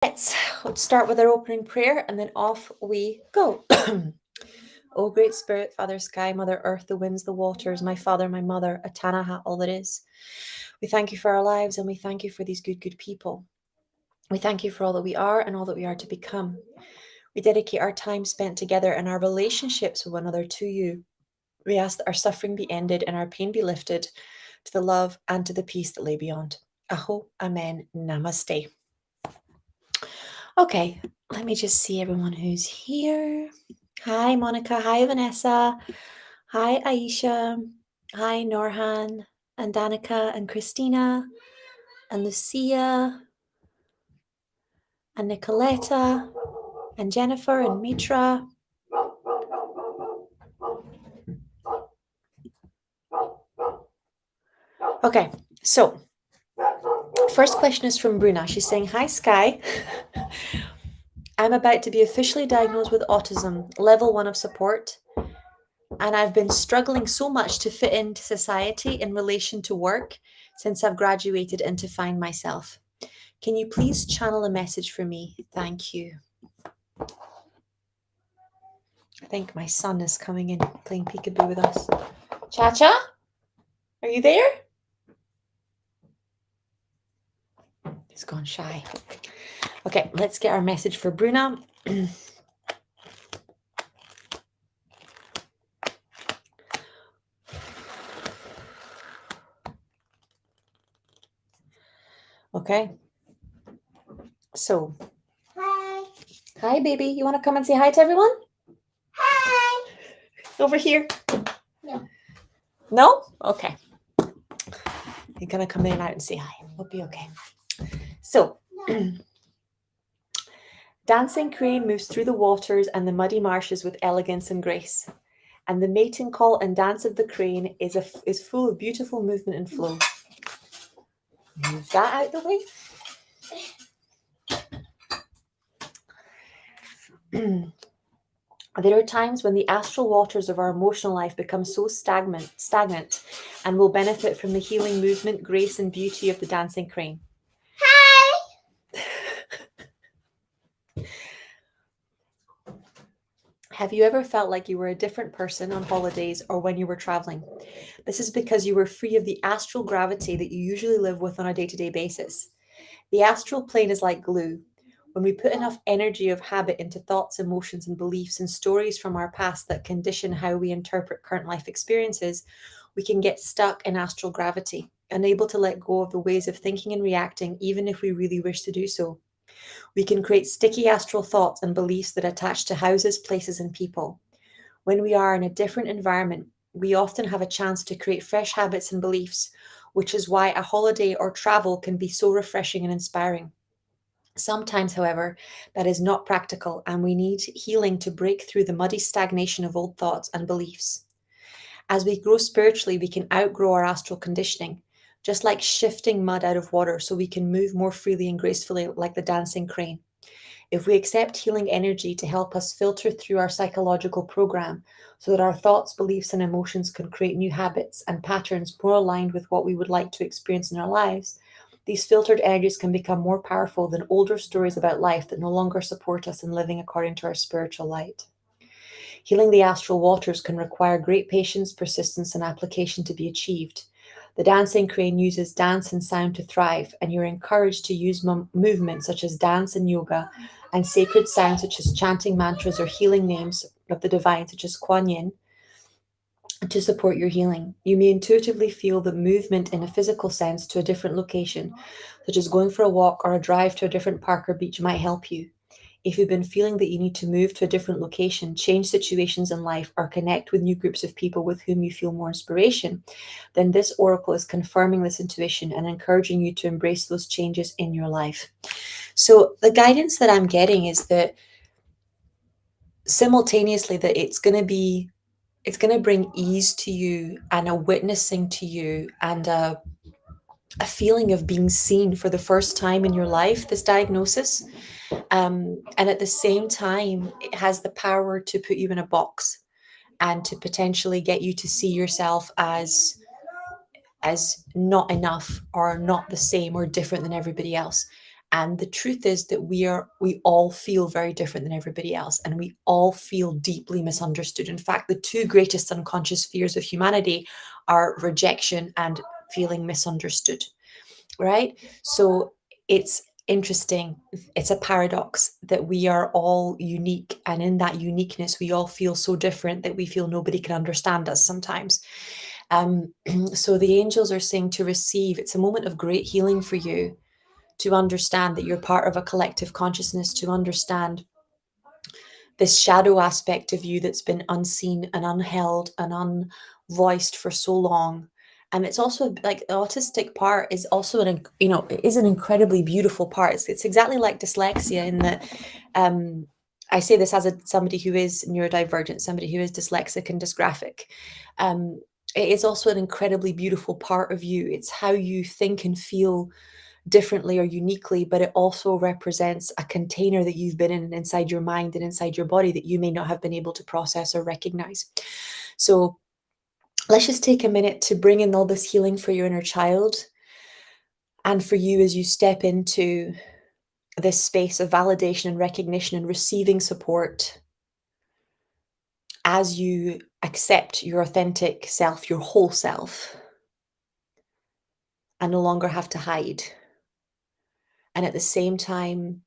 Let's start with our opening prayer and then off we go. O Great Spirit, Father Sky, Mother Earth, the winds, the waters, my Father, my Mother, Atanaha, all that is. We thank you for our lives and we thank you for these good people. We thank you for all that we are and all that we are to become. We dedicate our time spent together and our relationships with one another to you. We ask that our suffering be ended and our pain be lifted to the love and to the peace that lay beyond. Aho, Amen, Namaste. Okay, let me just see everyone who's here. Hi, Monica. Hi, Vanessa. Hi, Aisha. Hi, Norhan and Danica and Christina and Lucia and Nicoletta and Jennifer and Mitra. Okay, so first question is from Bruna. She's saying, hi, Sky. I'm about to be officially diagnosed with autism, level 1 of support, and I've been struggling so much to fit into society in relation to work since I've graduated and to find myself. Can you please channel a message for me? Thank you. I think my son is coming in playing peekaboo with us. Cha-Cha? Are you there? He's gone shy. Okay, let's get our message for Bruna. Okay. So. Hi. Hi, baby. You want to come and say hi to everyone? Hi. Over here. No. No? Okay. You're going to come in and out and say hi. We'll be okay. So. No. Dancing crane moves through the waters and the muddy marshes with elegance and grace. And the mating call and dance of the crane is full of beautiful movement and flow. Move that out the way. There are times when the astral waters of our emotional life become so stagnant, and will benefit from the healing movement, grace, and beauty of the dancing crane. Hi! Have you ever felt like you were a different person on holidays or when you were traveling? This is because you were free of the astral gravity that you usually live with on a day-to-day basis. The astral plane is like glue. When we put enough energy of habit into thoughts, emotions, and beliefs and stories from our past that condition how we interpret current life experiences, we can get stuck in astral gravity, unable to let go of the ways of thinking and reacting, even if we really wish to do so. We can create sticky astral thoughts and beliefs that attach to houses, places, and people. When we are in a different environment, we often have a chance to create fresh habits and beliefs, which is why a holiday or travel can be so refreshing and inspiring. Sometimes, however, that is not practical, and we need healing to break through the muddy stagnation of old thoughts and beliefs. As we grow spiritually, we can outgrow our astral conditioning, just like shifting mud out of water so we can move more freely and gracefully like the dancing crane. If we accept healing energy to help us filter through our psychological program so that our thoughts, beliefs, and emotions can create new habits and patterns more aligned with what we would like to experience in our lives, these filtered energies can become more powerful than older stories about life that no longer support us in living according to our spiritual light. Healing the astral waters can require great patience, persistence, and application to be achieved. The dancing crane uses dance and sound to thrive, and you're encouraged to use movements such as dance and yoga, and sacred sounds such as chanting mantras or healing names of the divine, such as Kuan Yin, to support your healing. You may intuitively feel the movement in a physical sense to a different location, such as going for a walk or a drive to a different park or beach might help you. If you've been feeling that you need to move to a different location, change situations in life, or connect with new groups of people with whom you feel more inspiration, then this oracle is confirming this intuition and encouraging you to embrace those changes in your life. So the guidance that I'm getting is that simultaneously that it's going to bring ease to you and a witnessing to you and a feeling of being seen for the first time in your life, this diagnosis. And at the same time, it has the power to put you in a box and to potentially get you to see yourself as not enough or not the same or different than everybody else. And the truth is that we all feel very different than everybody else, and we all feel deeply misunderstood. In fact, the two greatest unconscious fears of humanity are rejection and feeling misunderstood, right? So it's interesting. It's a paradox that we are all unique, and in that uniqueness, we all feel so different that we feel nobody can understand us sometimes. So the angels are saying to receive. It's a moment of great healing for you to understand that you're part of a collective consciousness, to understand this shadow aspect of you that's been unseen and unheld and unvoiced for so long. And it's also like the autistic part is also it is an incredibly beautiful part. It's exactly like dyslexia in that I say this as somebody who is neurodivergent, somebody who is dyslexic and dysgraphic. It is also an incredibly beautiful part of you. It's how you think and feel differently or uniquely, but it also represents a container that you've been in inside your mind and inside your body that you may not have been able to process or recognize. So let's just take a minute to bring in all this healing for your inner child and for you as you step into this space of validation and recognition and receiving support as you accept your authentic self, your whole self, and no longer have to hide. And at the same time,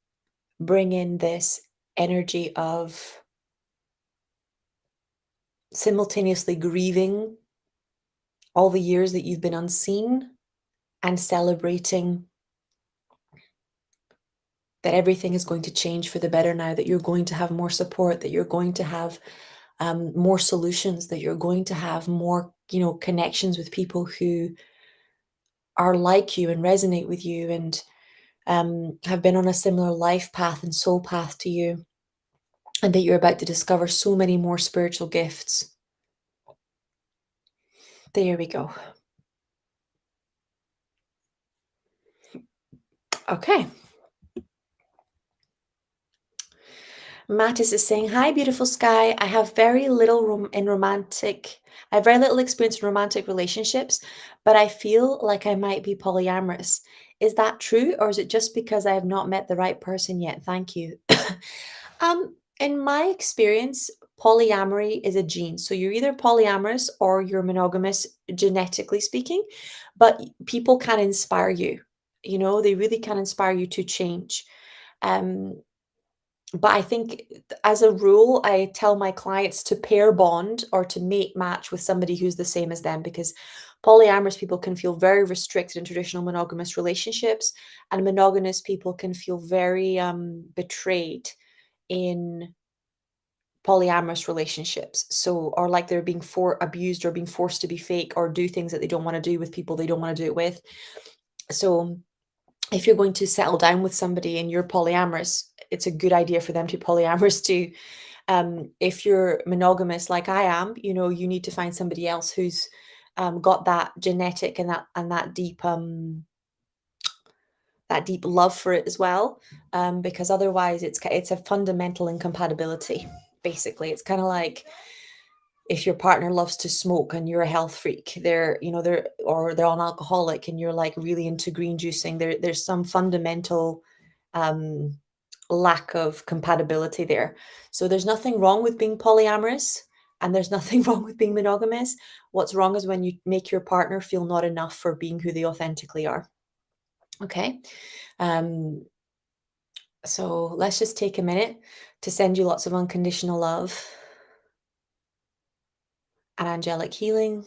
bring in this energy of simultaneously grieving all the years that you've been unseen and celebrating that everything is going to change for the better now, that you're going to have more support, that you're going to have more solutions, that you're going to have more, connections with people who are like you and resonate with you and have been on a similar life path and soul path to you, and that you're about to discover so many more spiritual gifts. There we go. Okay. Mattis is saying, "Hi, beautiful sky. I have very little I have very little experience in romantic relationships, but I feel like I might be polyamorous. Is that true, or is it just because I have not met the right person yet? Thank you." In my experience, polyamory is a gene. So you're either polyamorous or you're monogamous, genetically speaking, but people can inspire you. They really can inspire you to change. Um, but I think as a rule, I tell my clients to pair bond or to mate match with somebody who's the same as them, because polyamorous people can feel very restricted in traditional monogamous relationships, and monogamous people can feel very betrayed in polyamorous relationships. So, or like they're being abused or being forced to be fake or do things that they don't want to do with people they don't want to do it with. So if you're going to settle down with somebody and you're polyamorous, it's a good idea for them to be polyamorous too. If you're monogamous like I am, you need to find somebody else who's got that genetic and that deep love for it as well, because otherwise it's a fundamental incompatibility. Basically, it's kind of like if your partner loves to smoke and you're a health freak, they're an alcoholic and you're like really into green juicing, there's some fundamental um lack of compatibility there. So there's nothing wrong with being polyamorous and there's nothing wrong with being monogamous. What's wrong is when you make your partner feel not enough for being who they authentically are. Okay. um so let's just take a minute to send you lots of unconditional love and angelic healing.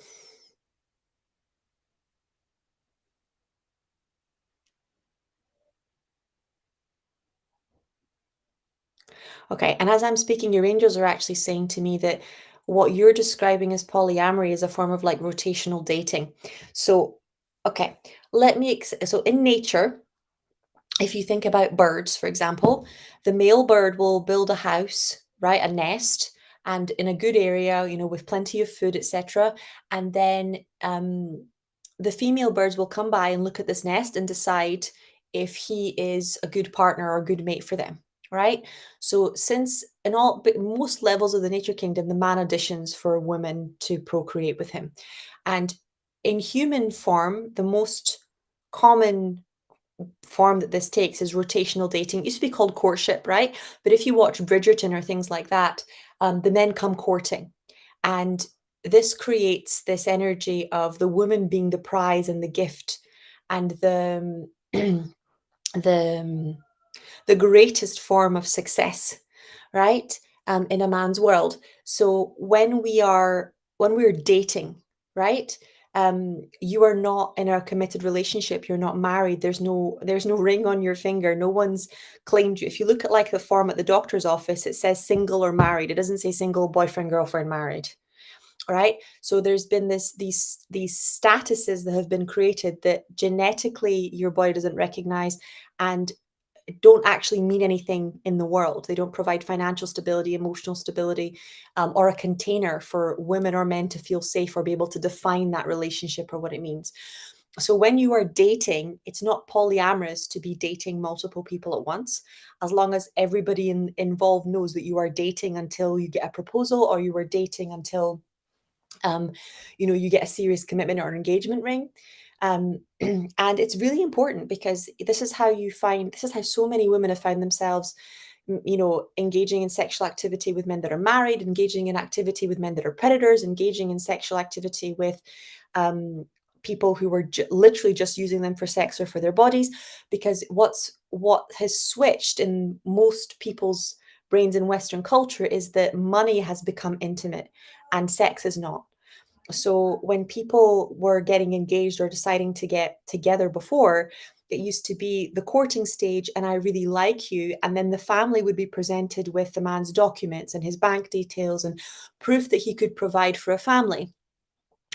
Okay, and as I'm speaking, your angels are actually saying to me that what you're describing as polyamory is a form of like rotational dating. So, okay, so in nature, if you think about birds, for example, the male bird will build a house, right, a nest, and in a good area, with plenty of food, etc. And then the female birds will come by and look at this nest and decide if he is a good partner or a good mate for them, right? So since in all but most levels of the nature kingdom, the man auditions for women to procreate with him. And in human form, the most common form that this takes is rotational dating. It used to be called courtship, right? But if you watch Bridgerton or things like that, the men come courting. And this creates this energy of the woman being the prize and the gift and the the greatest form of success, right? In a man's world. So when we're dating, right? You are not in a committed relationship. You're not married. There's no ring on your finger. No one's claimed you. If you look at like the form at the doctor's office, it says single or married. It doesn't say single, boyfriend, girlfriend, married. Right? So there's been these statuses that have been created that genetically your body doesn't recognize and don't actually mean anything in the world. They don't provide financial stability, emotional stability, or a container for women or men to feel safe or be able to define that relationship or what it means. So when you are dating, it's not polyamorous to be dating multiple people at once, as long as everybody involved knows that you are dating until you get a proposal or you are dating until um, you get a serious commitment or an engagement ring. And it's really important because this is how so many women have found themselves, engaging in sexual activity with men that are married, engaging in activity with men that are predators, engaging in sexual activity with um, people who were literally just using them for sex or for their bodies. Because what has switched in most people's brains in Western culture is that money has become intimate and sex is not. So when people were getting engaged or deciding to get together before, it used to be the courting stage and I really like you. And then the family would be presented with the man's documents and his bank details and proof that he could provide for a family.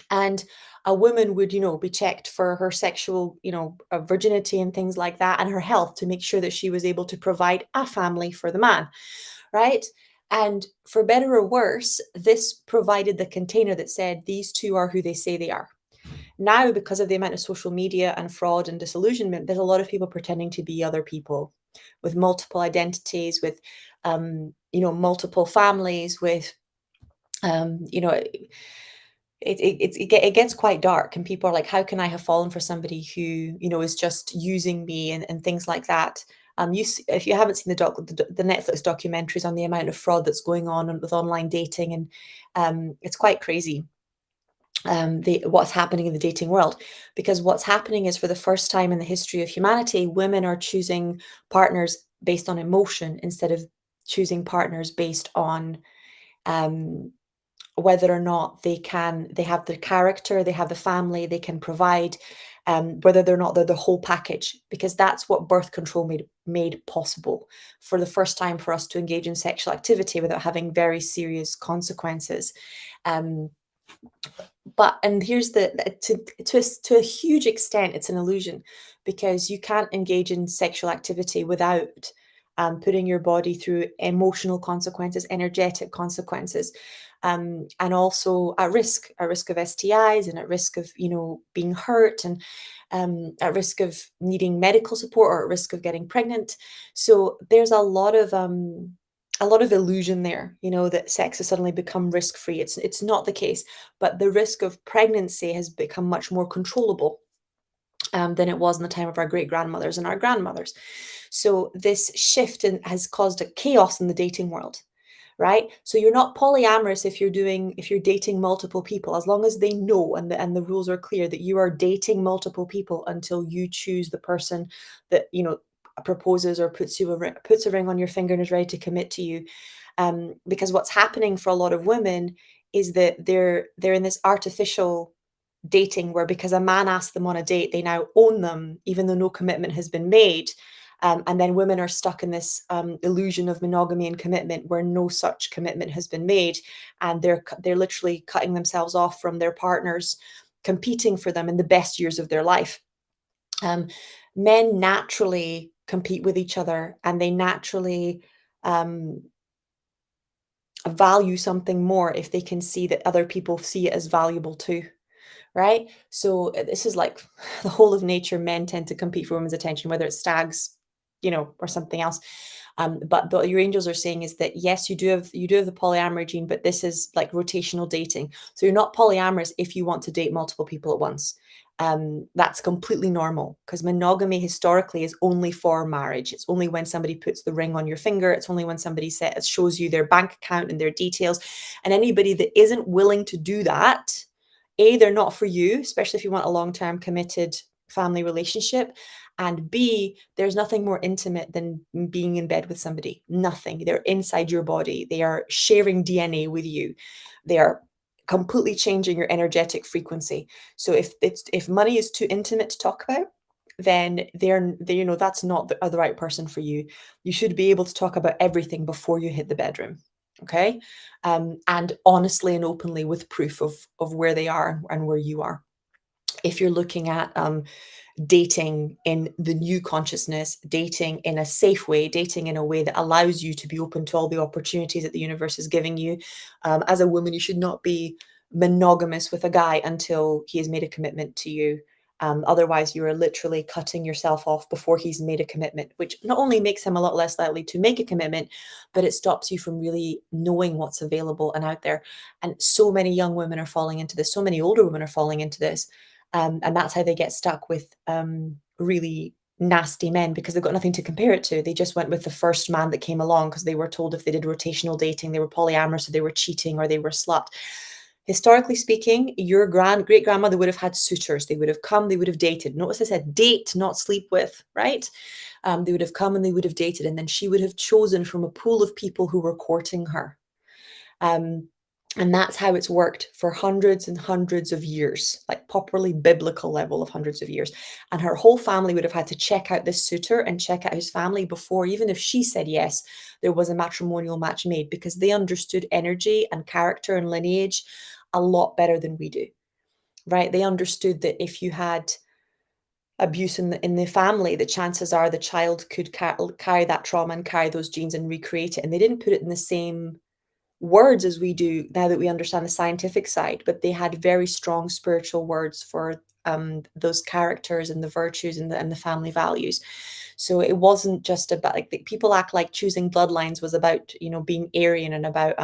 And a woman would, be checked for her sexual, virginity and things like that and her health to make sure that she was able to provide a family for the man, right? And for better or worse, this provided the container that said these two are who they say they are. Now, because of the amount of social media and fraud and disillusionment, there's a lot of people pretending to be other people with multiple identities, with multiple families, with it gets quite dark, and people are like, how can I have fallen for somebody who is just using me and things like that. If you haven't seen the Netflix documentaries on the amount of fraud that's going on with online dating, and it's quite crazy, what's happening in the dating world. Because what's happening is, for the first time in the history of humanity, women are choosing partners based on emotion instead of choosing partners based on um, whether or not they have the character, they have the family, they can provide, whether they're not they're the whole package. Because that's what birth control made possible, for the first time, for us to engage in sexual activity without having very serious consequences. Um, and here's to a huge extent, it's an illusion, because you can't engage in sexual activity without putting your body through emotional consequences, energetic consequences, and also at risk of STIs, and at risk of being hurt, and at risk of needing medical support, or at risk of getting pregnant. So there's a lot of illusion there, that sex has suddenly become risk-free. It's not the case, but the risk of pregnancy has become much more controllable than it was in the time of our great grandmothers and our grandmothers. So this shift has caused a chaos in the dating world, right? So you're not polyamorous if you're dating multiple people, as long as they know, and the rules are clear, that you are dating multiple people until you choose the person that proposes or puts a ring on your finger and is ready to commit to you. Because what's happening for a lot of women is that they're in this artificial dating, where, because a man asked them on a date, they now own them even though no commitment has been made. And then women are stuck in this illusion of monogamy and commitment, where no such commitment has been made, and they're literally cutting themselves off from their partners, competing for them in the best years of their life. Men naturally compete with each other, and they naturally um, value something more if they can see that other people see it as valuable too. Right? So this is like the whole of nature. Men tend to compete for women's attention, whether it's stags, or something else. But what your angels are saying is that, yes, you do have the polyamory gene, but this is like rotational dating. So you're not polyamorous if you want to date multiple people at once. That's completely normal because monogamy historically is only for marriage. It's only when somebody puts the ring on your finger. It's only when somebody shows you their bank account and their details. And anybody that isn't willing to do that, A, they're not for you, especially if you want a long-term committed family relationship. And B, there's nothing more intimate than being in bed with somebody. Nothing. They're inside your body. They are sharing DNA with you. They are completely changing your energetic frequency. So if money is too intimate to talk about, then that's not the right person for you. You should be able to talk about everything before you hit the bedroom. Okay. And honestly and openly with proof of where they are and where you are. If you're looking at dating in the new consciousness, dating in a safe way, dating in a way that allows you to be open to all the opportunities that the universe is giving you. As a woman, you should not be monogamous with a guy until he has made a commitment to you. Otherwise, you are literally cutting yourself off before he's made a commitment, which not only makes him a lot less likely to make a commitment, but it stops you from really knowing what's available and out there. And so many young women are falling into this. So many older women are falling into this, and that's how they get stuck with really nasty men because they've got nothing to compare it to. They just went with the first man that came along because they were told if they did rotational dating, they were polyamorous, or they were cheating, or they were slut. Historically speaking, your great grandmother would have had suitors. They would have come, they would have dated. Notice I said date, not sleep with, right? They would have come and they would have dated, and then she would have chosen from a pool of people who were courting her. Um, and that's how it's worked for hundreds and hundreds of years, like properly biblical level of hundreds of years. And her whole family would have had to check out this suitor and check out his family before, even if she said yes, there was a matrimonial match made, because they understood energy and character and lineage a lot better than we do, right? They understood that if you had abuse in the family, the chances are the child could carry that trauma and carry those genes and recreate it. And they didn't put it in the same words as we do now that we understand the scientific side, but they had very strong spiritual words for those characters and the virtues and the family values. So it wasn't just about, like, people act like choosing bloodlines was about, being Aryan and about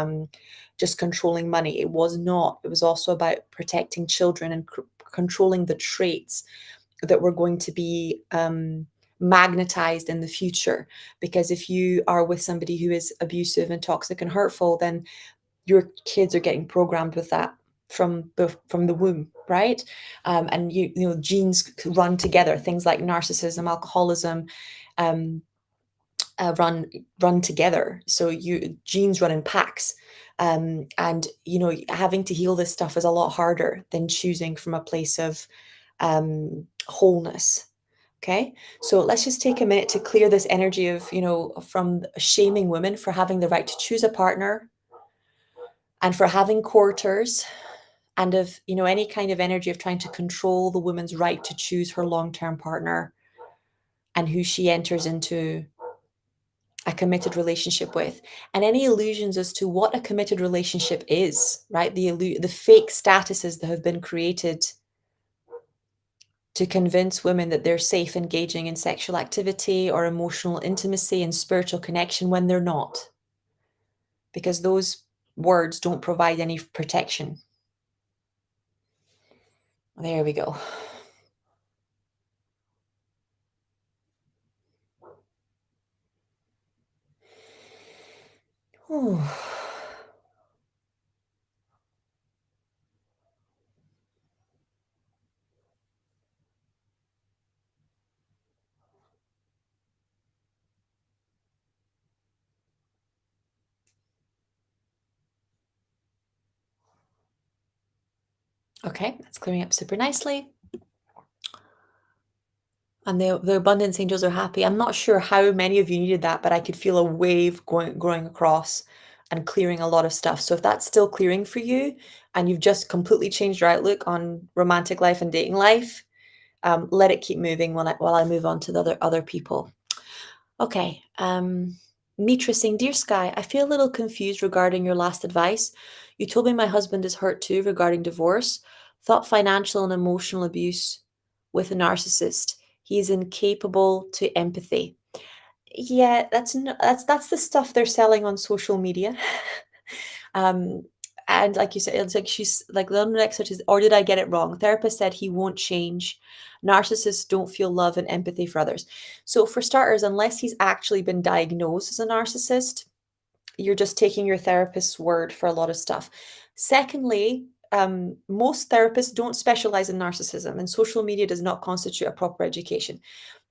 just controlling money. It was not. It was also about protecting children and controlling the traits that were going to be magnetized in the future. Because if you are with somebody who is abusive and toxic and hurtful, then your kids are getting programmed with that from the womb, right? And genes run together. Things like narcissism, alcoholism, um, run together. So genes run in packs. And having to heal this stuff is a lot harder than choosing from a place of wholeness. Okay, so let's just take a minute to clear this energy of, from shaming women for having the right to choose a partner and for having quarters, and of, any kind of energy of trying to control the woman's right to choose her long-term partner and who she enters into a committed relationship with, and any illusions as to what a committed relationship is, right? The fake statuses that have been created to convince women that they're safe engaging in sexual activity or emotional intimacy and spiritual connection when they're not, because those words don't provide any protection. There we go. Whew. Okay, that's clearing up super nicely. And the abundance angels are happy. I'm not sure how many of you needed that, but I could feel a wave growing across and clearing a lot of stuff. So if that's still clearing for you and you've just completely changed your outlook on romantic life and dating life, let it keep moving while I move on to the other people. Okay. Mitra saying, Dear Sky, I feel a little confused regarding your last advice. You told me my husband is hurt too regarding divorce. Thought financial and emotional abuse with a narcissist. He is incapable to empathy. Yeah, that's the stuff they're selling on social media. um, And like you said, it's like she's like the next search is, or did I get it wrong? Therapist said he won't change. Narcissists don't feel love and empathy for others. So for starters, unless he's actually been diagnosed as a narcissist, you're just taking your therapist's word for a lot of stuff. Secondly, most therapists don't specialize in narcissism, and social media does not constitute a proper education.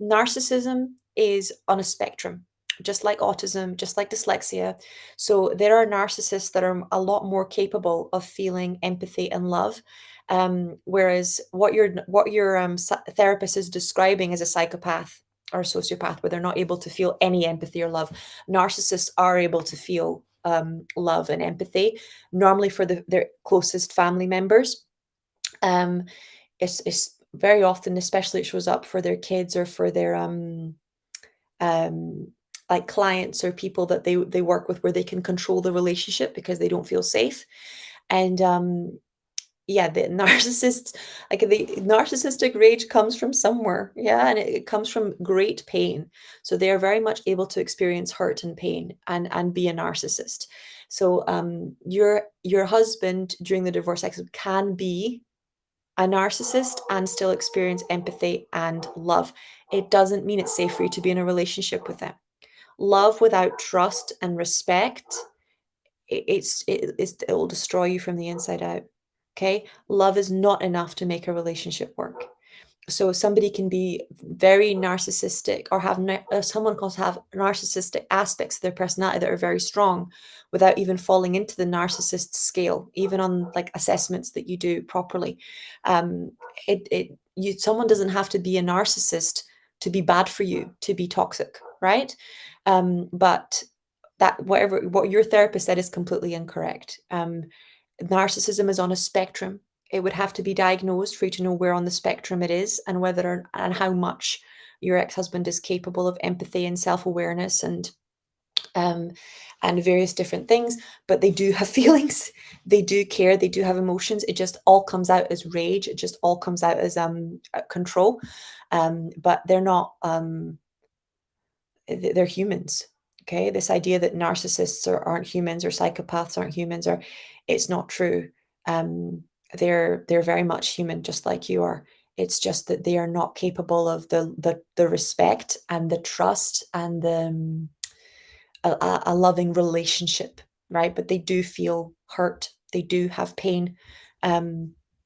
Narcissism is on a spectrum, just like autism, just like dyslexia. So there are narcissists that are a lot more capable of feeling empathy and love. Whereas what your therapist is describing as a psychopath or a sociopath, where they're not able to feel any empathy or love, narcissists are able to feel love and empathy, normally for their closest family members. Um, it's very often, especially it shows up for their kids or for their um, like clients or people that they work with, where they can control the relationship because they don't feel safe. And yeah, the narcissists, like the narcissistic rage comes from somewhere. Yeah, and it comes from great pain. So they are very much able to experience hurt and pain and be a narcissist. So your husband during the divorce exit can be a narcissist and still experience empathy and love. It doesn't mean it's safe for you to be in a relationship with them. Love without trust and respect, it will destroy you from the inside out. Okay, love is not enough to make a relationship work. So somebody can be very narcissistic or have someone can have narcissistic aspects of their personality that are very strong without even falling into the narcissist scale, even on like assessments that you do properly. um someone doesn't have to be a narcissist to be bad for you, to be toxic, right? But that what your therapist said is completely incorrect. Narcissism is on a spectrum. It would have to be diagnosed for you to know where on the spectrum it is, and whether and how much your ex-husband is capable of empathy and self-awareness um, and various different things. But they do have feelings, they do care, they do have emotions. It just all comes out as rage. It just all comes out as control. But they're not. They're humans. Okay, this idea that narcissists aren't humans or psychopaths aren't humans, or it's not true. um, they're very much human, just like you are. It's just that they are not capable of the respect and the trust and a loving relationship, right? But they do feel hurt, they do have pain.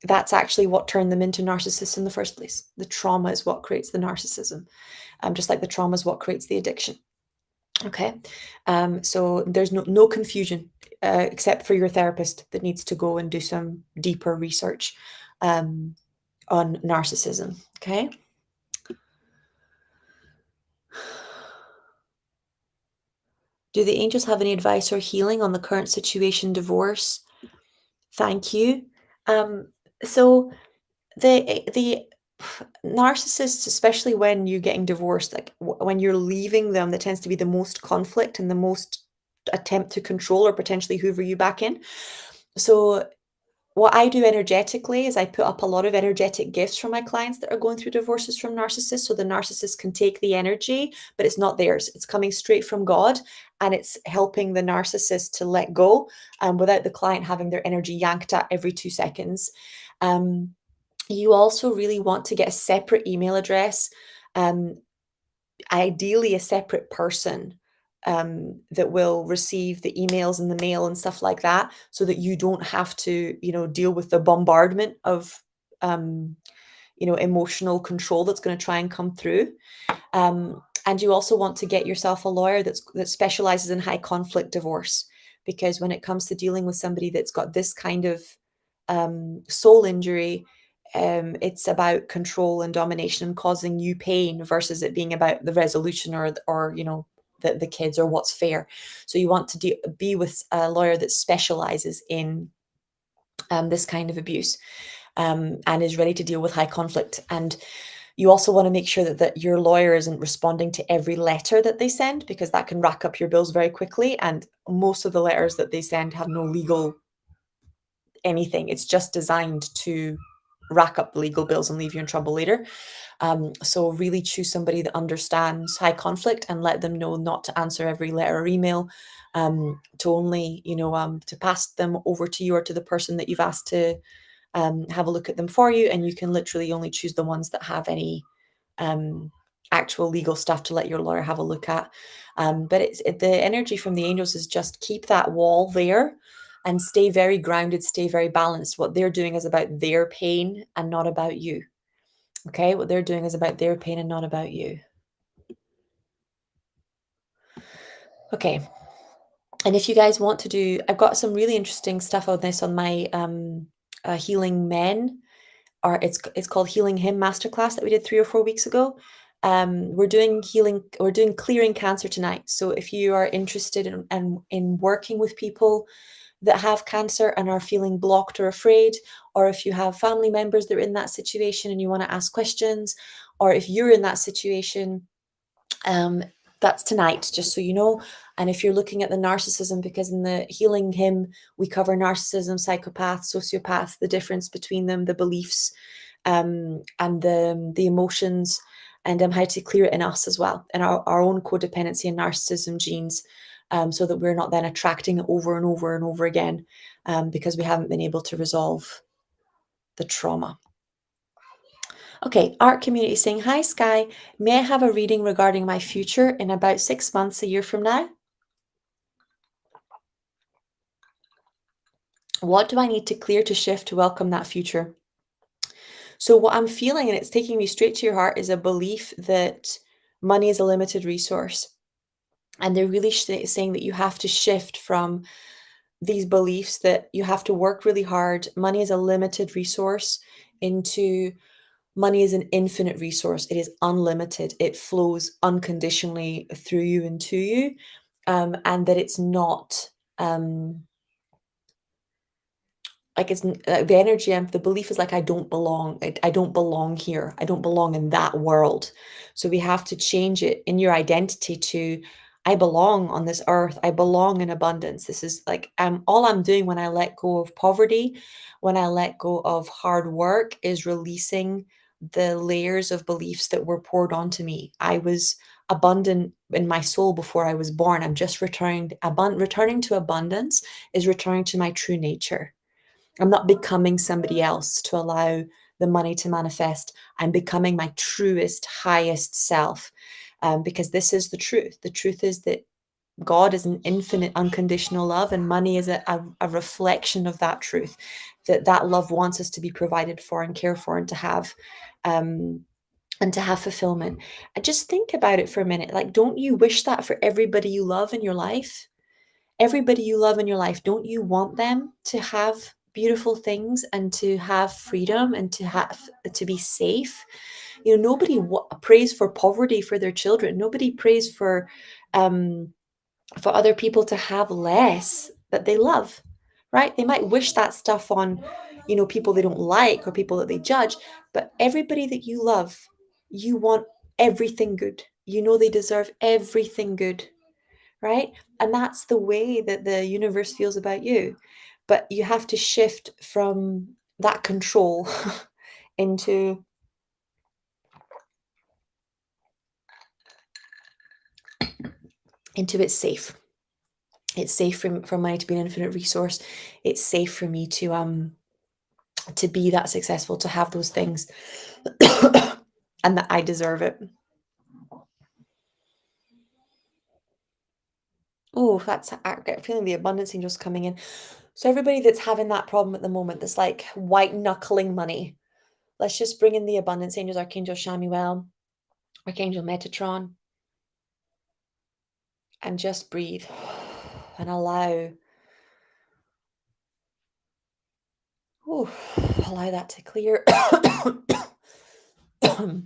That's actually what turned them into narcissists in the first place. The trauma is what creates the narcissism, just like the trauma is what creates the addiction. Okay, so there's no confusion, except for your therapist that needs to go and do some deeper research on narcissism. Okay. Do the angels have any advice or healing on the current situation, divorce? Thank you. So the narcissists, especially when you're getting divorced, like when you're leaving them, that tends to be the most conflict and the most attempt to control or potentially hoover you back in. So what I do energetically is I put up a lot of energetic gifts for my clients that are going through divorces from narcissists. So the narcissist can take the energy, but it's not theirs. It's coming straight from God, and it's helping the narcissist to let go, without the client having their energy yanked at every 2 seconds. You also really want to get a separate email address, um, ideally a separate person, that will receive the emails and the mail and stuff like that, so that you don't have to, deal with the bombardment of, emotional control that's going to try and come through. And you also want to get yourself a lawyer that specializes in high conflict divorce, because when it comes to dealing with somebody that's got this kind of soul injury, it's about control and domination and causing you pain, versus it being about the resolution or the kids or what's fair. So you want to be with a lawyer that specializes in this kind of abuse, and is ready to deal with high conflict. And you also want to make sure that your lawyer isn't responding to every letter that they send, because that can rack up your bills very quickly. And most of the letters that they send have no legal anything. It's just designed to rack up the legal bills and leave you in trouble later. So really choose somebody that understands high conflict and let them know not to answer every letter or email, to only, to pass them over to you or to the person that you've asked to have a look at them for you. And you can literally only choose the ones that have any actual legal stuff to let your lawyer have a look at. But the energy from the angels is just keep that wall there and stay very grounded, stay very balanced. What they're doing is about their pain and not about you. Okay, what they're doing is about their pain and not about you. Okay. And if you guys want to do, I've got some really interesting stuff on this on my Healing Men, or it's called Healing Him Masterclass that we did 3 or 4 weeks ago. We're doing clearing cancer tonight. So if you are interested in working with people that have cancer and are feeling blocked or afraid, or if you have family members that are in that situation and you want to ask questions, or if you're in that situation, that's tonight, just so you know. And if you're looking at the narcissism, because in the Healing Him, we cover narcissism, psychopath, sociopath, the difference between them, the beliefs, and the emotions, and how to clear it in us as well, and our own codependency and narcissism genes, so that we're not then attracting it over and over and over again, because we haven't been able to resolve the trauma. Okay, art community saying, hi Sky, may I have a reading regarding my future in about 6 months, a year from now? What do I need to clear to shift to welcome that future? So what I'm feeling, and it's taking me straight to your heart, is a belief that money is a limited resource. And they're really saying that you have to shift from these beliefs that you have to work really hard, money is a limited resource, into money is an infinite resource. It is unlimited. It flows unconditionally through you and to you, and that it's not like it's the energy and the belief is like I don't belong. I don't belong here. I don't belong in that world. So we have to change it in your identity to I belong on this earth. I belong in abundance. This is like all I'm doing when I let go of poverty, when I let go of hard work, is releasing the layers of beliefs that were poured onto me. I was abundant in my soul before I was born. I'm just returning to abundance is returning to my true nature. I'm not becoming somebody else to allow the money to manifest. I'm becoming my truest, highest self, because this is the truth. The truth is that God is an infinite, unconditional love, and money is a reflection of that truth. That love wants us to be provided for and cared for, um, and to have fulfillment. And just think about it for a minute. Like, don't you wish that for everybody you love in your life? Everybody you love in your life, don't you want them to have beautiful things and to have freedom and to be safe? Nobody prays for poverty for their children. Nobody prays um for other people to have less that they love, right? They might wish that stuff on, people they don't like or people that they judge, but everybody that you love, you want everything good. They deserve everything good, right? And that's the way that the universe feels about you. But you have to shift from that control into it's safe. It's safe for money to be an infinite resource. It's safe for me to be that successful, to have those things, and that I deserve it. Oh, I get feeling the abundance angels coming in. So everybody that's having that problem at the moment, that's like white knuckling money, let's just bring in the abundance angels, Archangel Shamuel, Archangel Metatron, and just breathe and allow. Ooh, allow that to clear. Okay.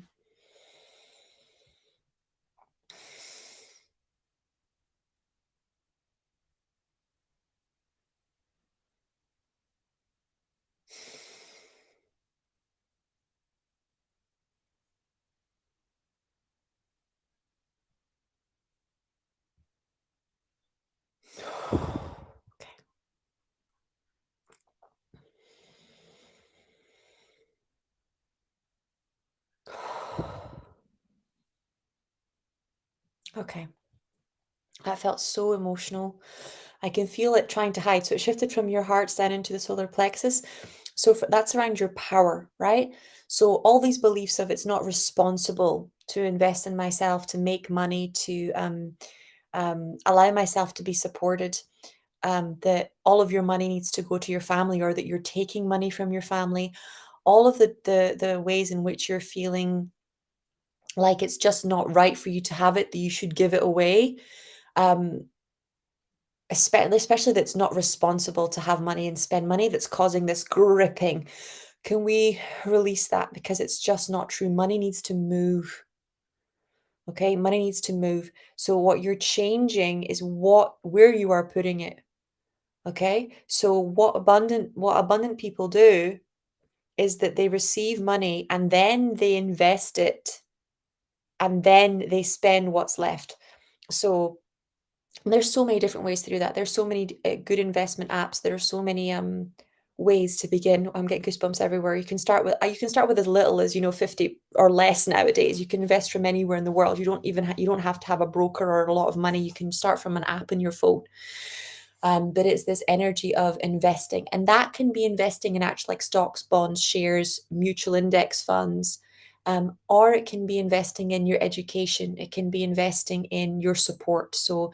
Okay. That felt so emotional. I can feel it trying to hide. So it shifted from your heart down into the solar plexus. So that's around your power, right? So all these beliefs of it's not responsible to invest in myself, to make money, to allow myself to be supported, that all of your money needs to go to your family, or that you're taking money from your family. All of the ways in which you're feeling like it's just not right for you to have it, that you should give it away. Um, especially that's not responsible to have money and spend money, that's causing this gripping. Can we release that? Because it's just not true. Money needs to move. Okay, money needs to move. So what you're changing is where you are putting it. Okay, so what abundant people do is that they receive money and then they invest it, and then they spend what's left. So there's so many different ways to do that. There's so many good investment apps. There are so many ways to begin. I'm getting goosebumps everywhere. You can start with as little as 50 or less nowadays. You can invest from anywhere in the world. You don't have to have a broker or a lot of money. You can start from an app in your phone. But it's this energy of investing, and that can be investing in actual like stocks, bonds, shares, mutual index funds, or it can be investing in your education. It can be investing in your support. So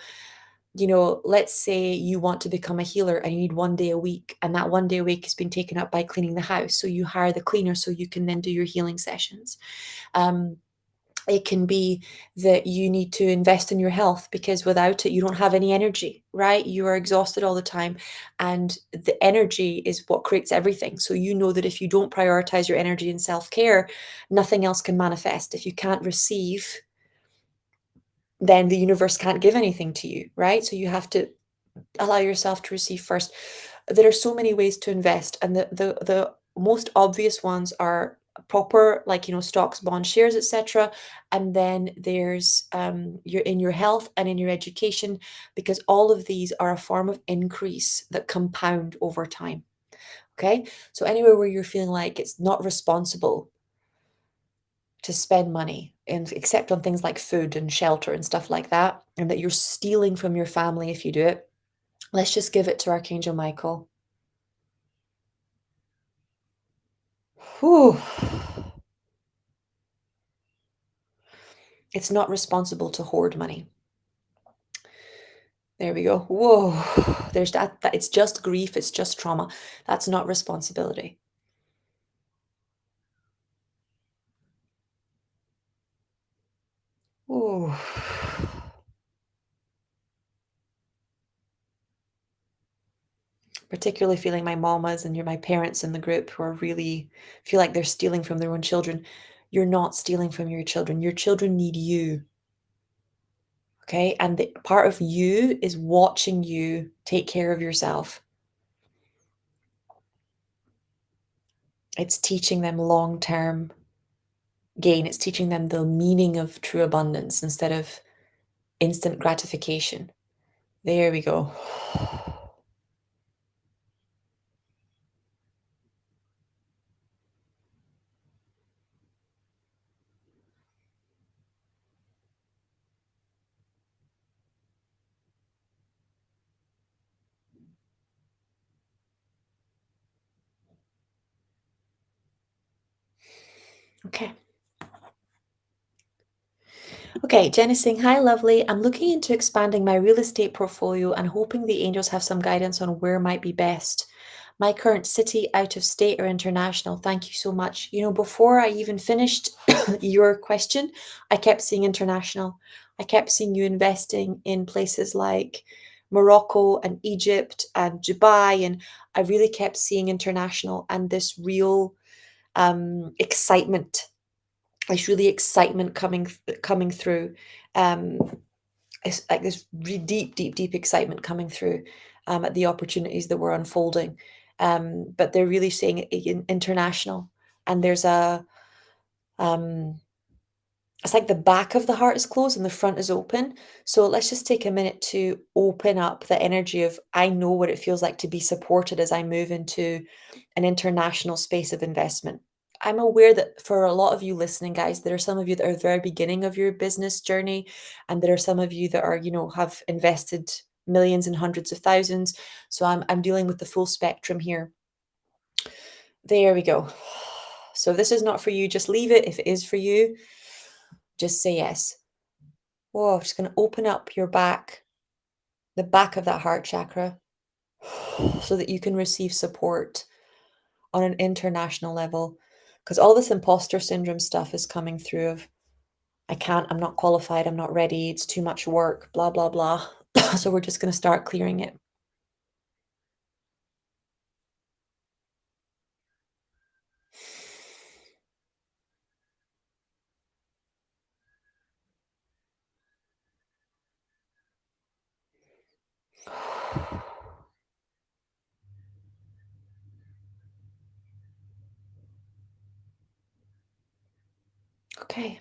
let's say you want to become a healer and you need 1 day a week, and that 1 day a week has been taken up by cleaning the house. So you hire the cleaner so you can then do your healing sessions. Um, it can be that you need to invest in your health, because without it, you don't have any energy, right? You are exhausted all the time. And the energy is what creates everything. So you know that if you don't prioritize your energy and self care, nothing else can manifest. If you can't receive, then the universe can't give anything to you, right? So you have to allow yourself to receive first. There are so many ways to invest, and the most obvious ones are proper, like stocks, bonds, shares, etc. And then there's your health and in your education, because all of these are a form of increase that compound over time. Okay, so anywhere where you're feeling like it's not responsible to spend money, and except on things like food and shelter and stuff like that, and that you're stealing from your family if you do it, let's just give it to Archangel Michael. Whew. It's not responsible to hoard money. There we go. Whoa. There's that. It's just grief. It's just trauma. That's not responsibility. Ooh. Particularly feeling my mamas and my parents in the group who are really feel like they're stealing from their own children. You're not stealing from your children. Your children need you. Okay. And the part of you is watching you take care of yourself. It's teaching them long term gain. It's teaching them the meaning of true abundance instead of instant gratification. There we go. Okay. Okay, Jen is saying, hi, lovely. I'm looking into expanding my real estate portfolio and hoping the angels have some guidance on where might be best. My current city, out of state, or international. Thank you so much. Before I even finished your question, I kept seeing international. I kept seeing you investing in places like Morocco and Egypt and Dubai. And I really kept seeing international and this real excitement, coming through. Um, it's like this really deep, deep, deep excitement coming through at the opportunities that were unfolding. But they're really saying international, and there's um, it's like the back of the heart is closed and the front is open. So let's just take a minute to open up the energy of I know what it feels like to be supported as I move into an international space of investment. I'm aware that for a lot of you listening, guys, there are some of you that are at the very beginning of your business journey, and there are some of you that are, have invested millions and hundreds of thousands. So I'm dealing with the full spectrum here. There we go. So if this is not for you, just leave it. If it is for you, just say yes. Whoa, just going to open up your back, the back of that heart chakra, so that you can receive support on an international level. Because all this imposter syndrome stuff is coming through of, I can't, I'm not qualified, I'm not ready, it's too much work, blah, blah, blah. So we're just going to start clearing it. Okay.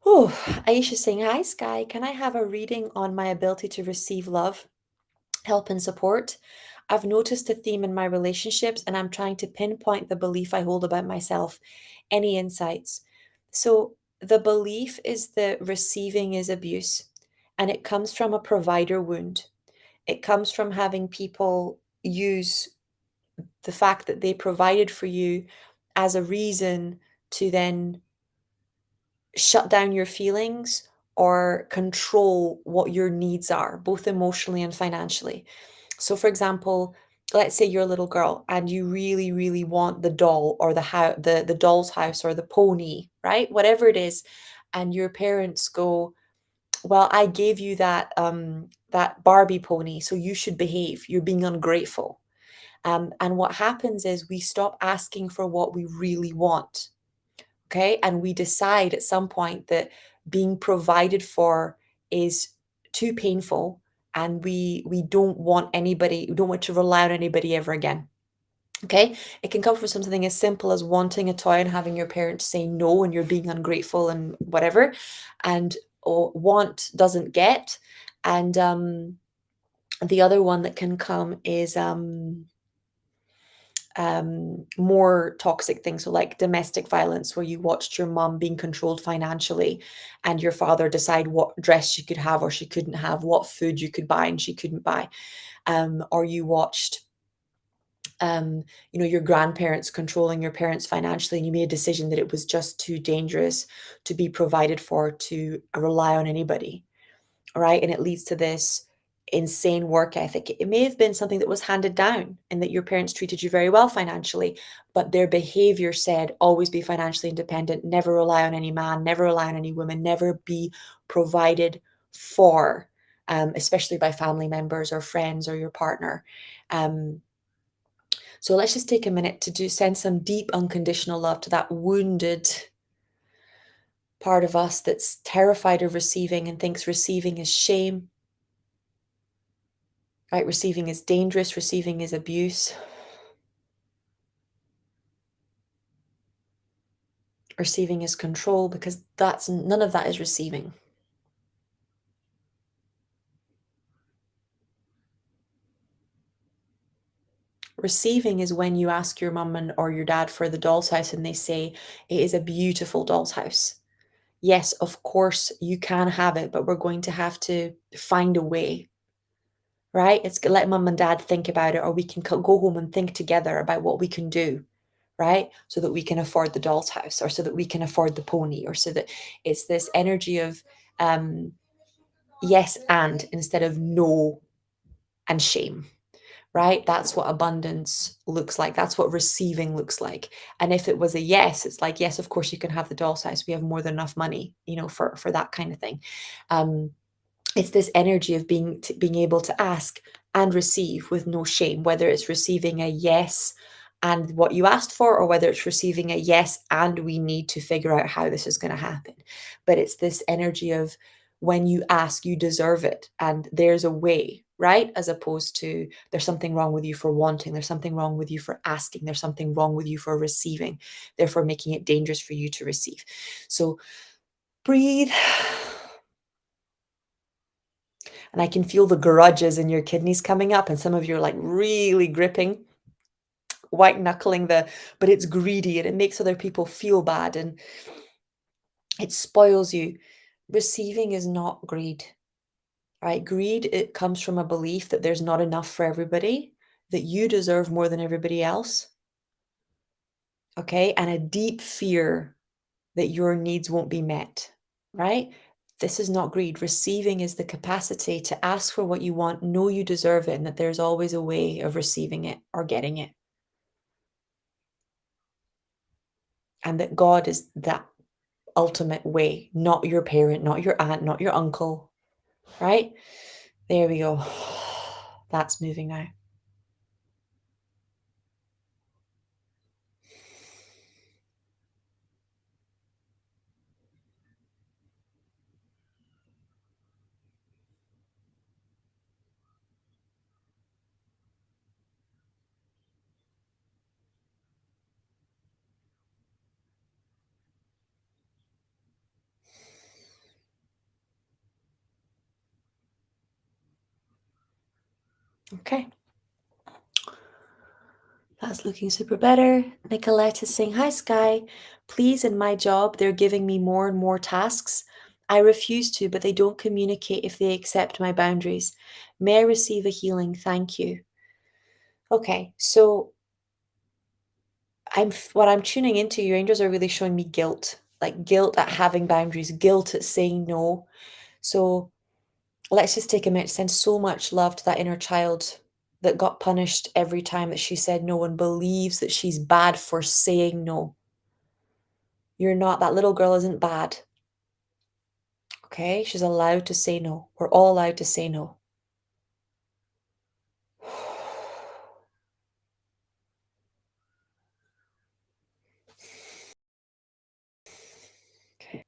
Oh, Aisha's saying, hi, Sky. Can I have a reading on my ability to receive love, help, and support? I've noticed a theme in my relationships, and I'm trying to pinpoint the belief I hold about myself. Any insights? So, the belief is that receiving is abuse, and it comes from a provider wound. It comes from having people use the fact that they provided for you as a reason to then shut down your feelings or control what your needs are, both emotionally and financially. So, for example, let's say you're a little girl and you really, really want the doll or the doll's house or the pony, right? Whatever it is, and your parents go, "Well, I gave you that Barbie pony, so you should behave. You're being ungrateful." And what happens is we stop asking for what we really want. Okay. And we decide at some point that being provided for is too painful, and we don't want anybody, we don't want to rely on anybody ever again. Okay. It can come from something as simple as wanting a toy and having your parents say no and you're being ungrateful and whatever. And want doesn't get. And the other one that can come is more toxic things. So, like domestic violence, where you watched your mom being controlled financially and your father decide what dress she could have or she couldn't have, what food you could buy and she couldn't buy. Or you watched, your grandparents controlling your parents financially, and you made a decision that it was just too dangerous to be provided for, to rely on anybody. Right? And it leads to this insane work ethic. It may have been something that was handed down and that your parents treated you very well financially, but their behavior said always be financially independent, never rely on any man, never rely on any woman, never be provided for, especially by family members or friends or your partner. So let's just take a minute to send some deep unconditional love to that wounded part of us that's terrified of receiving and thinks receiving is shame. Right? Receiving is dangerous, receiving is abuse. Receiving is control, because that's none of that is receiving. Receiving is when you ask your mum or your dad for the doll's house and they say it is a beautiful doll's house. Yes, of course you can have it, but we're going to have to find a way. Right? It's let mum and dad think about it, or we can go home and think together about what we can do. Right? So that we can afford the doll's house, or so that we can afford the pony, or so that it's this energy of yes and instead of no and shame. Right? That's what abundance looks like. That's what receiving looks like. And if it was a yes, it's like, yes, of course you can have the doll's house. We have more than enough money, for that kind of thing. It's this energy of being able to ask and receive with no shame, whether it's receiving a yes and what you asked for, or whether it's receiving a yes and we need to figure out how this is going to happen. But it's this energy of, when you ask, you deserve it, and there's a way, right? As opposed to, there's something wrong with you for wanting, there's something wrong with you for asking, there's something wrong with you for receiving, therefore making it dangerous for you to receive. So breathe. And I can feel the grudges in your kidneys coming up, and some of you are like really gripping, white knuckling but it's greedy and it makes other people feel bad and it spoils you. Receiving is not greed, right? Greed, it comes from a belief that there's not enough for everybody, that you deserve more than everybody else, okay? And a deep fear that your needs won't be met, right? This is not greed. Receiving is the capacity to ask for what you want, know you deserve it, and that there's always a way of receiving it or getting it. And that God is that ultimate way, not your parent, not your aunt, not your uncle, right? There we go. That's moving now. Okay. That's looking super better. Nicolette is saying, "Hi, Sky. Please, in my job, they're giving me more and more tasks. I refuse to, but they don't communicate if they accept my boundaries. May I receive a healing? Thank you." Okay, so what I'm tuning into, your angels are really showing me guilt, like guilt at having boundaries, guilt at saying no. So let's just take a minute, send so much love to that inner child that got punished every time that she said no and believes that she's bad for saying no. You're not, that little girl isn't bad. Okay? She's allowed to say no. We're all allowed to say no. Okay.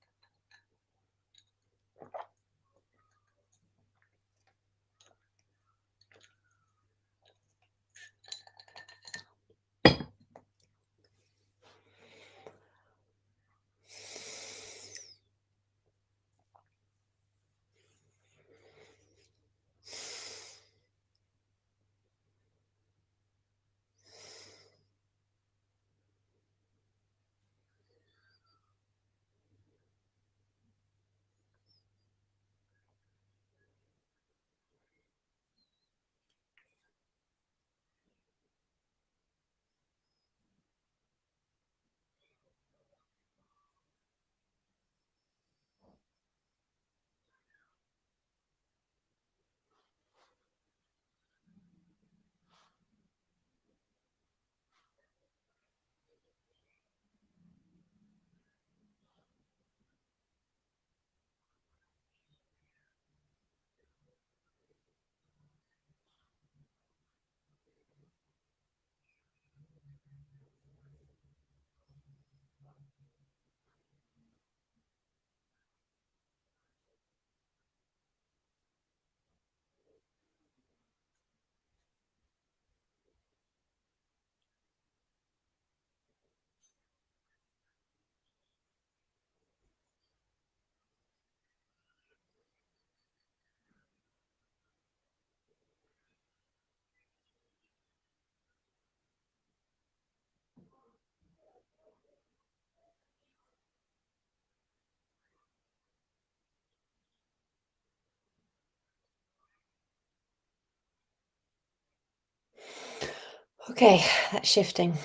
Okay, that's shifting.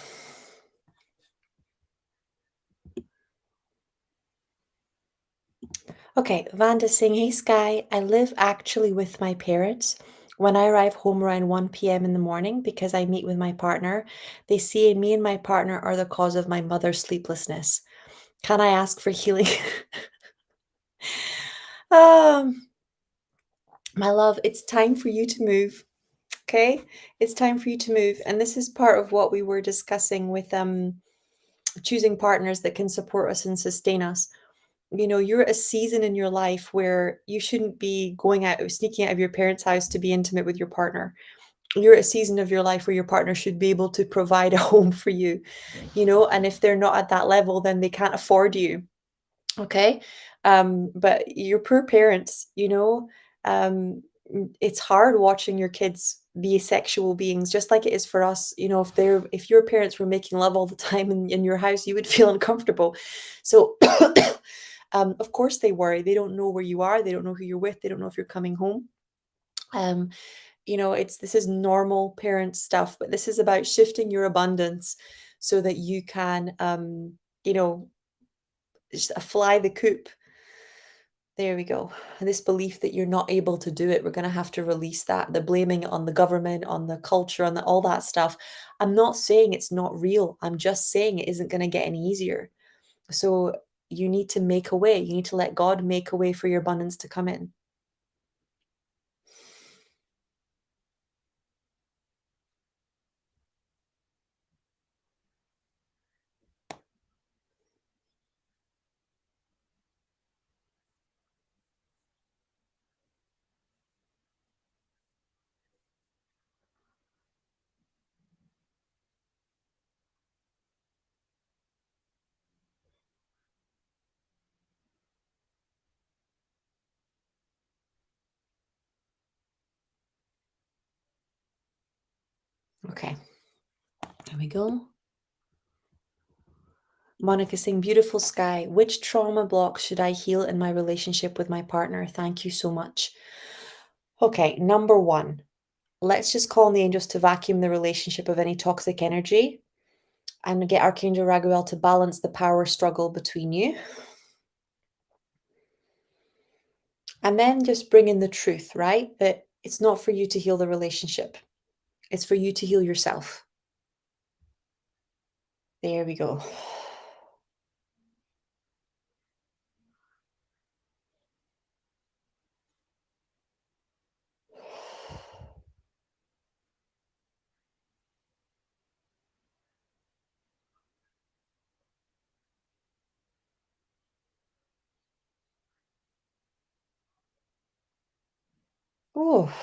Okay, Vanda's saying, "Hey Sky, I live actually with my parents. When I arrive home around 1 p.m. in the morning because I meet with my partner, they say me and my partner are the cause of my mother's sleeplessness. Can I ask for healing?" um, my love, it's time for you to move. Okay? It's time for you to move. And this is part of what we were discussing with choosing partners that can support us and sustain us. You know, you're at a season in your life where you shouldn't be going out, sneaking out of your parents' house to be intimate with your partner. You're at a season of your life where your partner should be able to provide a home for you, you know, and if they're not at that level, then they can't afford you. Okay. But your poor parents, you know, um, it's hard watching your kids be sexual beings just like it is for us. If your parents were making love all the time in your house, you would feel uncomfortable. So of course they worry. They don't know where you are, they don't know who you're with, they don't know if you're coming home. um it's this is normal parent stuff, but this is about shifting your abundance so that you can you know fly the coop. There we go. And this belief that you're not able to do it, we're going to have to release that. The blaming it on the government, on the culture, on all that stuff. I'm not saying it's not real. I'm just saying it isn't going to get any easier. So you need to make a way. You need to let God make a way for your abundance to come in. Okay, there we go. Monica saying, beautiful sky. Which trauma blocks should I heal in my relationship with my partner? Thank you so much. Okay, number one, let's just call on the angels to vacuum the relationship of any toxic energy and get Archangel Raguel to balance the power struggle between you. And then just bring in the truth, right? That it's not for you to heal the relationship, it's for you to heal yourself. There we go. Oh.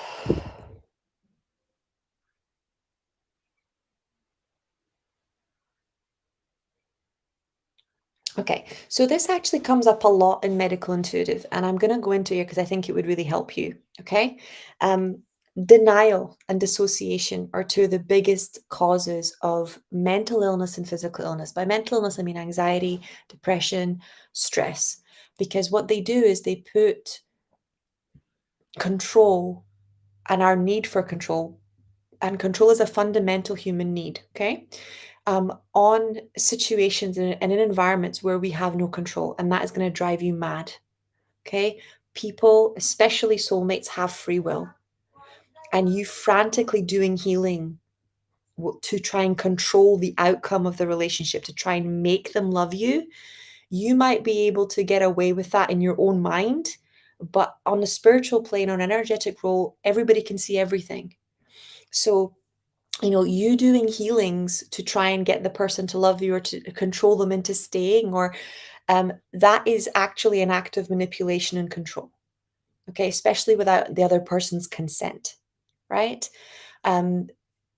Okay, so this actually comes up a lot in medical intuitive, and I'm going to go into it because I think it would really help you. Okay, um, denial and dissociation are two of the biggest causes of mental illness and physical illness. By mental illness, I mean anxiety, depression, stress, because what they do is they put control and our need for control, and control is a fundamental human need. Okay, on situations and in environments where we have no control, and that is going to drive you mad. Okay, people, especially soulmates, have free will, and you frantically doing healing to try and control the outcome of the relationship, to try and make them love you, you might be able to get away with that in your own mind. But on the spiritual plane, on energetic role, everybody can see everything. So you doing healings to try and get the person to love you or to control them into staying, or that is actually an act of manipulation and control. Okay, especially without the other person's consent, right? Um,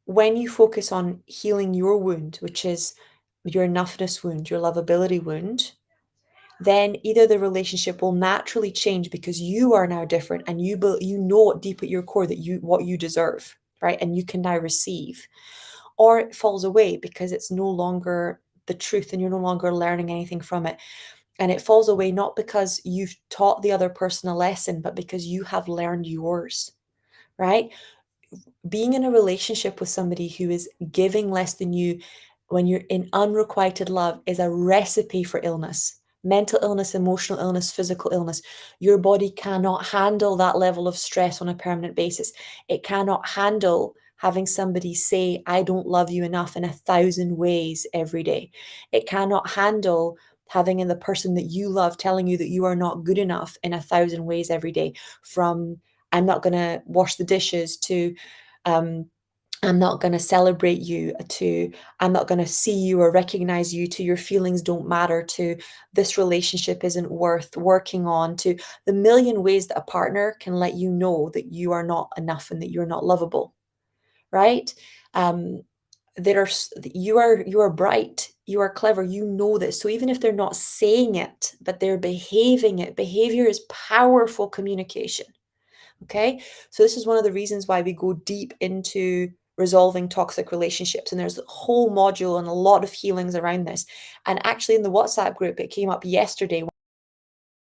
when you focus on healing your wound, which is your enoughness wound, your lovability wound, then either the relationship will naturally change because you are now different and you know deep at your core that what you deserve, right? And you can now receive, or it falls away because it's no longer the truth and you're no longer learning anything from it. And it falls away not because you've taught the other person a lesson, but because you have learned yours, right? Being in a relationship with somebody who is giving less than you when you're in unrequited love is a recipe for illness. Mental illness, emotional illness, physical illness. Your body cannot handle that level of stress on a permanent basis. It cannot handle having somebody say, I don't love you enough in 1,000 ways every day. It cannot handle having in the person that you love telling you that you are not good enough in 1,000 ways every day, from I'm not going to wash the dishes to um, I'm not going to celebrate you, to I'm not going to see you or recognize you, to your feelings don't matter, to this relationship isn't worth working on, to the million ways that a partner can let you know that you are not enough and that you're not lovable, right? Um, you are bright, you are clever, you know this. So even if they're not saying it, but they're behaving it, behavior is powerful communication. Okay, so this is one of the reasons why we go deep into resolving toxic relationships. And there's a whole module and a lot of healings around this. And actually, in the WhatsApp group, it came up yesterday.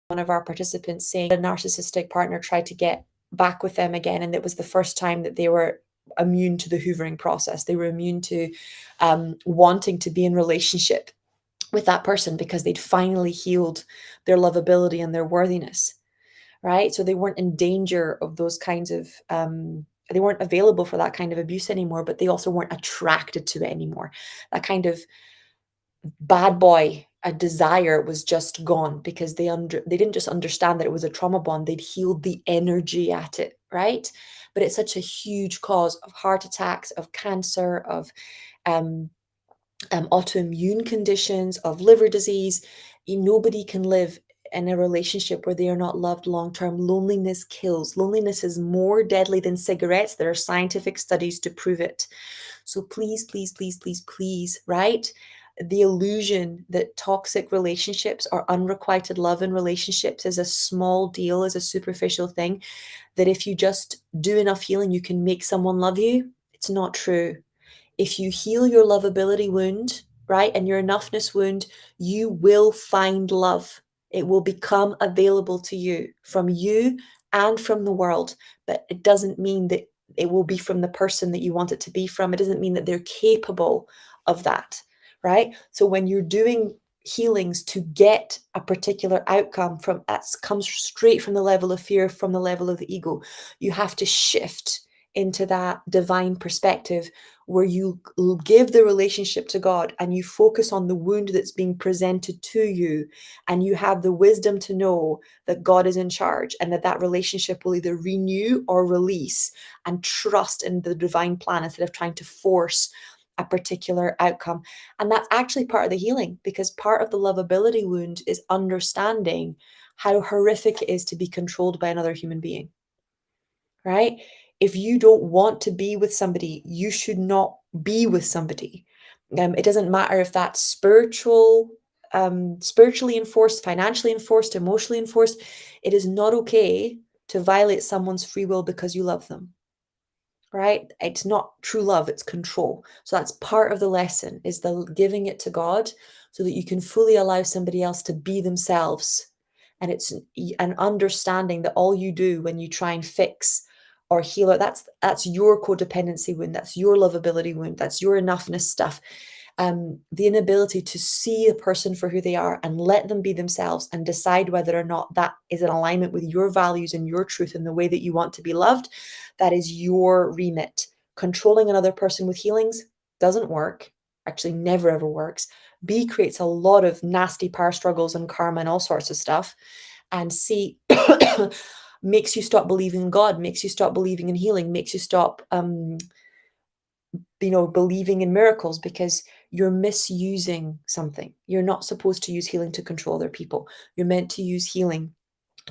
One of our participants saying a narcissistic partner tried to get back with them again, and it was the first time that they were immune to the hoovering process. They were immune to wanting to be in relationship with that person because they'd finally healed their lovability and their worthiness, right? So they weren't in danger of those kinds of they weren't available for that kind of abuse anymore, but they also weren't attracted to it anymore. That kind of bad boy, a desire was just gone because they didn't just understand that it was a trauma bond, they'd healed the energy at it, right? But it's such a huge cause of heart attacks, of cancer, of um, autoimmune conditions, of liver disease. Nobody can live in a relationship where they are not loved long term. Loneliness kills. Loneliness is more deadly than cigarettes. There are scientific studies to prove it. So please, please, please, please, please, right? The illusion that toxic relationships or unrequited love in relationships is a small deal, is a superficial thing, that if you just do enough healing, you can make someone love you. It's not true. If you heal your lovability wound, right, and your enoughness wound, you will find love. It will become available to you and from the world. But it doesn't mean that it will be from the person that you want it to be from. It doesn't mean that they're capable of that, right? So when you're doing healings to get a particular outcome from that comes straight from the level of fear, from the level of the ego, you have to shift into that divine perspective where you give the relationship to God and you focus on the wound that's being presented to you, and you have the wisdom to know that God is in charge and that that relationship will either renew or release, and trust in the divine plan instead of trying to force a particular outcome. And that's actually part of the healing, because part of the lovability wound is understanding how horrific it is to be controlled by another human being, right? If you don't want to be with somebody, you should not be with somebody. It doesn't matter if that's spiritually enforced, financially enforced, emotionally enforced. It is not okay to violate someone's free will because you love them, right? It's not true love, it's control. So that's part of the lesson, is the giving it to God so that you can fully allow somebody else to be themselves. And it's an understanding that all you do when you try and fix or heal it, that's your codependency wound, that's your lovability wound, that's your enoughness stuff. The inability to see a person for who they are and let them be themselves and decide whether or not that is in alignment with your values and your truth and the way that you want to be loved, that is your remit. Controlling another person with healings doesn't work, actually never ever works. B creates a lot of nasty power struggles and karma and all sorts of stuff. And C makes you stop believing in God, makes you stop believing in healing, makes you stop believing in miracles, because you're misusing something. You're not supposed to use healing to control other people. You're meant to use healing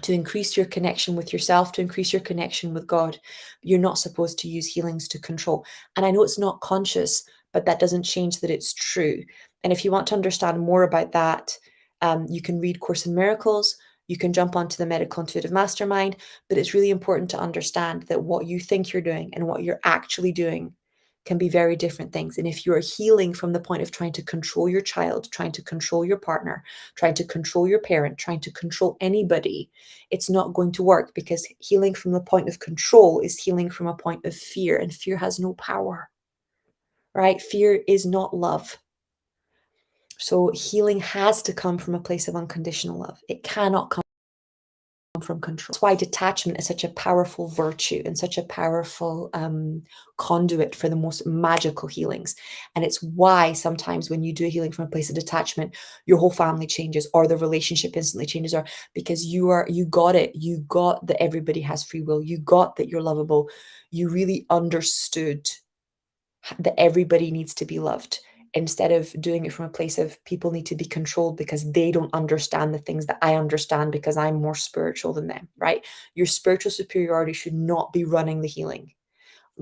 to increase your connection with yourself, to increase your connection with God. You're not supposed to use healings to control. And I know it's not conscious, but that doesn't change that it's true. And if you want to understand more about that, you can read Course in Miracles. You can jump onto the Medical Intuitive Mastermind. But it's really important to understand that what you think you're doing and what you're actually doing can be very different things. And if you're healing from the point of trying to control your child, trying to control your partner, trying to control your parent, trying to control anybody, it's not going to work, because healing from the point of control is healing from a point of fear, and fear has no power, right? Fear is not love. So healing has to come from a place of unconditional love. It cannot come from control. That's why detachment is such a powerful virtue and such a powerful conduit for the most magical healings. And it's why sometimes when you do a healing from a place of detachment, your whole family changes, or the relationship instantly changes, or because you got it. You got that everybody has free will. You got that you're lovable. You really understood that everybody needs to be loved, instead of doing it from a place of people need to be controlled because they don't understand the things that I understand because I'm more spiritual than them, right? Your spiritual superiority should not be running the healing.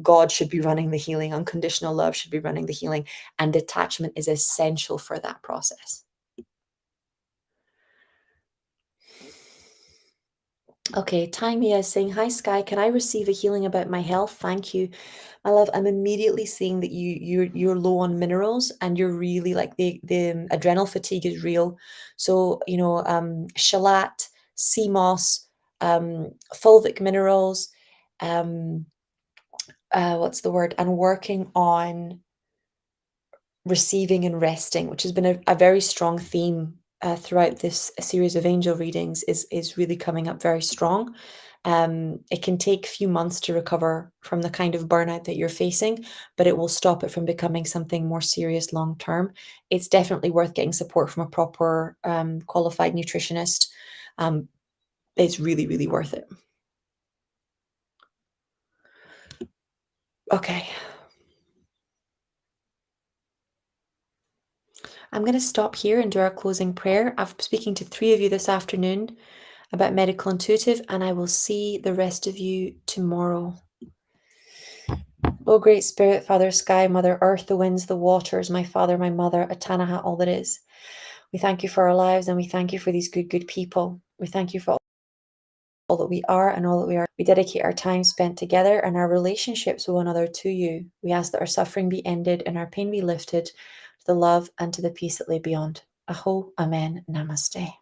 God should be running the healing. Unconditional love should be running the healing. And detachment is essential for that process. Okay, Timea is saying, "Hi Sky, can I receive a healing about my health? Thank you." My love, I'm immediately seeing that you're low on minerals and you're really like the adrenal fatigue is real. So, shellac, sea moss, fulvic minerals, um, what's the word? And working on receiving and resting, which has been a very strong theme throughout this series of angel readings, is really coming up very strong. It can take a few months to recover from the kind of burnout that you're facing, but it will stop it from becoming something more serious long term. It's definitely worth getting support from a proper qualified nutritionist. Um, it's really, really worth it. Okay. I'm going to stop here and do our closing prayer. I'm speaking to 3 of you this afternoon about medical intuitive, and I will see the rest of you tomorrow. O great spirit, Father Sky, Mother Earth, the winds, the waters, my Father, my Mother, Atanaha, all that is. We thank you for our lives and we thank you for these good, good people. We thank you for all that we are and all that we are. We dedicate our time spent together and our relationships with one another to you. We ask that our suffering be ended and our pain be lifted to the love and to the peace that lay beyond. Aho, Amen, Namaste.